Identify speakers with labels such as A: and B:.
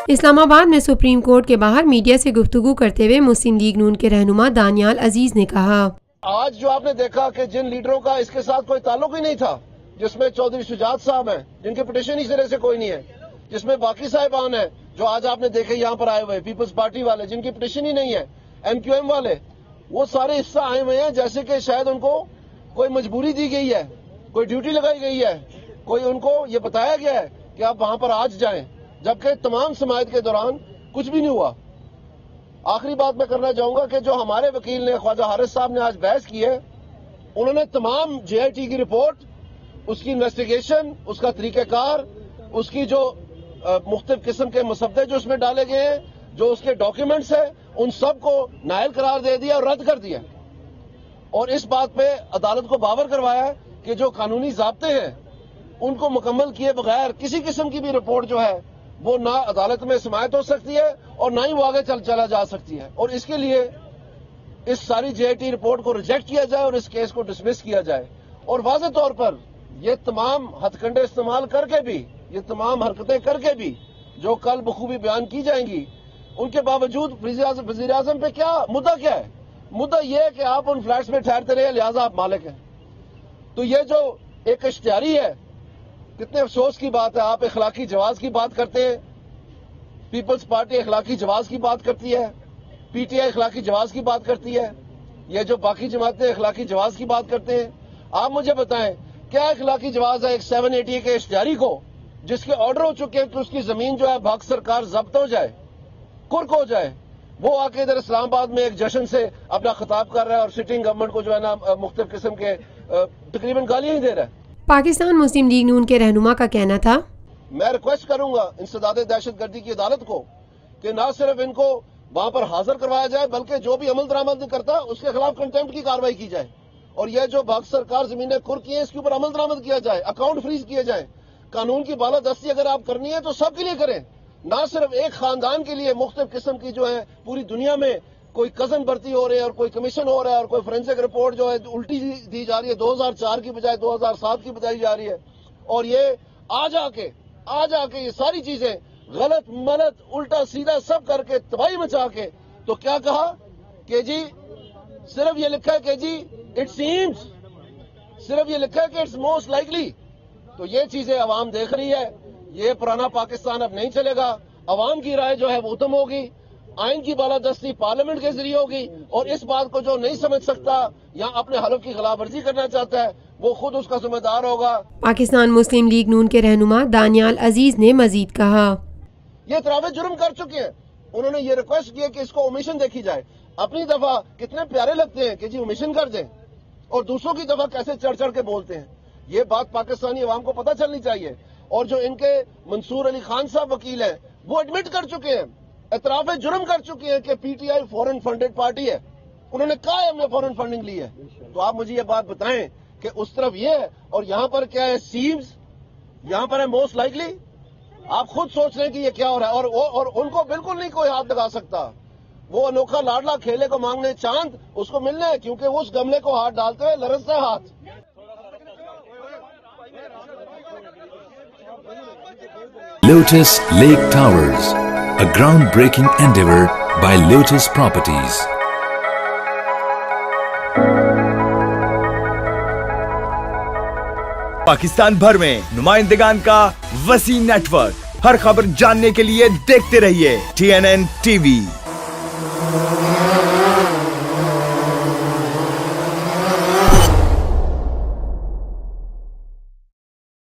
A: اسلام آباد میں supreme court کے باہر میڈیا سے گفتگو کرتے ہوئے مسلم لیگ نون کے رہنما دانیال عزیز نے کہا،
B: آج جو آپ نے دیکھا کہ جن لیڈروں کا اس کے ساتھ کوئی تعلق ہی نہیں تھا، جس میں چودھری شجاعت صاحب ہیں جن کے پٹیشن ہی سرے سے کوئی نہیں ہے، جس میں باقی صاحبان ہیں جو آج آپ نے دیکھے یہاں پر آئے ہوئے، پیپلز پارٹی والے جن کی پٹیشن ہی نہیں ہے، ایم کیو ایم والے، وہ سارے حصہ آئے ہوئے ہیں جیسے کہ شاید ان کو کوئی مجبوری دی گئی ہے، کوئی ڈیوٹی لگائی گئی ہے، کوئی ان کو یہ بتایا گیا ہے کہ آپ وہاں پر آج جائیں، جبکہ تمام سماعت کے دوران کچھ بھی نہیں ہوا۔ آخری بات میں کرنا چاہوں گا کہ جو ہمارے وکیل نے خواجہ حارث صاحب نے آج بحث کی ہے، انہوں نے تمام جے آئی ٹی کی رپورٹ، اس کی انویسٹیگیشن، اس کا طریقہ کار، اس کی جو مختلف قسم کے مسودے جو اس میں ڈالے گئے ہیں، جو اس کے ڈاکیومنٹس ہیں، ان سب کو نائل قرار دے دیا اور رد کر دیا، اور اس بات پہ عدالت کو باور کروایا کہ جو قانونی ضابطے ہیں ان کو مکمل کیے بغیر کسی قسم کی بھی رپورٹ جو ہے وہ نہ عدالت میں سماعت ہو سکتی ہے اور نہ ہی وہ آگے چلا جا سکتی ہے، اور اس کے لیے اس ساری جے آئی ٹی رپورٹ کو ریجیکٹ کیا جائے اور اس کیس کو ڈسمس کیا جائے، اور واضح طور پر یہ تمام ہتھ کنڈے استعمال کر کے بھی، یہ تمام حرکتیں کر کے بھی جو کل بخوبی بیان کی جائیں گی، ان کے باوجود وزیر اعظم پہ کیا مدعا کیا ہے؟ مدعا یہ ہے کہ آپ ان فلیٹس میں ٹھہرتے رہے، لہذا آپ مالک ہیں۔ تو یہ جو ایک اشتہاری ہے، کتنے افسوس کی بات ہے، آپ اخلاقی جواز کی بات کرتے ہیں، پیپلز پارٹی اخلاقی جواز کی بات کرتی ہے، پی ٹی آئی اخلاقی جواز کی بات کرتی ہے، یہ جو باقی جماعتیں اخلاقی جواز کی بات کرتے ہیں، آپ مجھے بتائیں کیا اخلاقی جواز ہے ایک 780 کے اشتہاری کو جس کے آرڈر ہو چکے ہیں کہ اس کی زمین جو ہے بھاگ سرکار ضبط ہو جائے، کرک ہو جائے، وہ آ کے ادھر اسلام آباد میں ایک جشن سے اپنا خطاب کر رہا ہے اور سٹنگ گورنمنٹ کو جو ہے نا مختلف قسم کے تقریباً گالیاں ہی دے رہا ہے۔
A: پاکستان مسلم لیگ نون کے رہنما کا کہنا تھا،
B: میں ریکویسٹ کروں گا انسداد دہشت گردی کی عدالت کو کہ نہ صرف ان کو وہاں پر حاضر کروایا جائے بلکہ جو بھی عمل درآمد نہیں کرتا اس کے خلاف کنٹمپٹ کی کارروائی کی جائے، اور یہ جو بھاگ سرکار زمینیں کھر کی ہیں اس کے اوپر عمل درآمد کیا جائے، اکاؤنٹ فریز کیے جائیں۔ قانون کی بالادستی اگر آپ کرنی ہے تو سب کے لیے کریں، نہ صرف ایک خاندان کے لیے۔ مختلف قسم کی جو ہے پوری دنیا میں کوئی کزن بھرتی ہو رہے ہیں اور کوئی کمیشن ہو رہا ہے اور کوئی فورینسک رپورٹ جو ہے الٹی دی جا رہی ہے، 2004 کی بجائے 2007 کی بتائی جا رہی ہے، اور یہ آ جا کے یہ ساری چیزیں غلط ملت الٹا سیدھا سب کر کے تباہی مچا کے تو کیا کہا کہ جی صرف یہ لکھا ہے کہ جی اٹ سیمز، صرف یہ لکھا ہے کہ اٹس موسٹ لائکلی۔ تو یہ چیزیں عوام دیکھ رہی ہے، یہ پرانا پاکستان اب نہیں چلے گا، عوام کی رائے جو ہے وہ ختم ہوگی، آئین کی بالادستی پارلیمنٹ کے ذریعے ہوگی، اور اس بات کو جو نہیں سمجھ سکتا یا اپنے حلف کی خلاف ورزی کرنا چاہتا ہے وہ خود اس کا ذمہ دار ہوگا۔
A: پاکستان مسلم لیگ نون کے رہنما دانیال عزیز نے مزید کہا،
B: یہ اعتراف جرم کر چکے ہیں، انہوں نے یہ ریکویسٹ کی کہ اس کو اومیشن دیکھی جائے۔ اپنی دفعہ کتنے پیارے لگتے ہیں کہ جی اومیشن کر دیں، اور دوسروں کی دفعہ کیسے چڑھ چڑھ کے بولتے ہیں، یہ بات پاکستانی عوام کو پتہ چلنی چاہیے۔ اور جو ان کے منصور علی خان صاحب وکیل ہیں وہ ایڈمٹ کر چکے ہیں، اعتراف جرم کر چکے ہیں کہ P T I foreign funded party ہے، انہوں نے کہا ہے ہم نے فورن فنڈنگ لی ہے۔ تو آپ مجھے یہ بات بتائیں کہ اس طرف یہ ہے اور یہاں پر کیا ہے سیمز، یہاں پر ہے موسٹ لائکلی۔ آپ خود سوچ رہے ہیں کہ یہ کیا ہو رہا ہے، اور ان کو بالکل نہیں کوئی ہاتھ لگا سکتا۔ وہ انوکھا لاڈلا کھیلے کو مانگنے چاند اس کو ملنا ہے، کیونکہ اس گملے کو ہاتھ ڈالتے ہوئے لرزتا ہے ہاتھ۔
C: Lotus Lake Towers, a groundbreaking endeavor by Lotus Properties.
D: Pakistan بھر میں نمائندگان کا وسیع نیٹ ورک، ہر خبر جاننے کے لیے دیکھتے رہیے TNN TV۔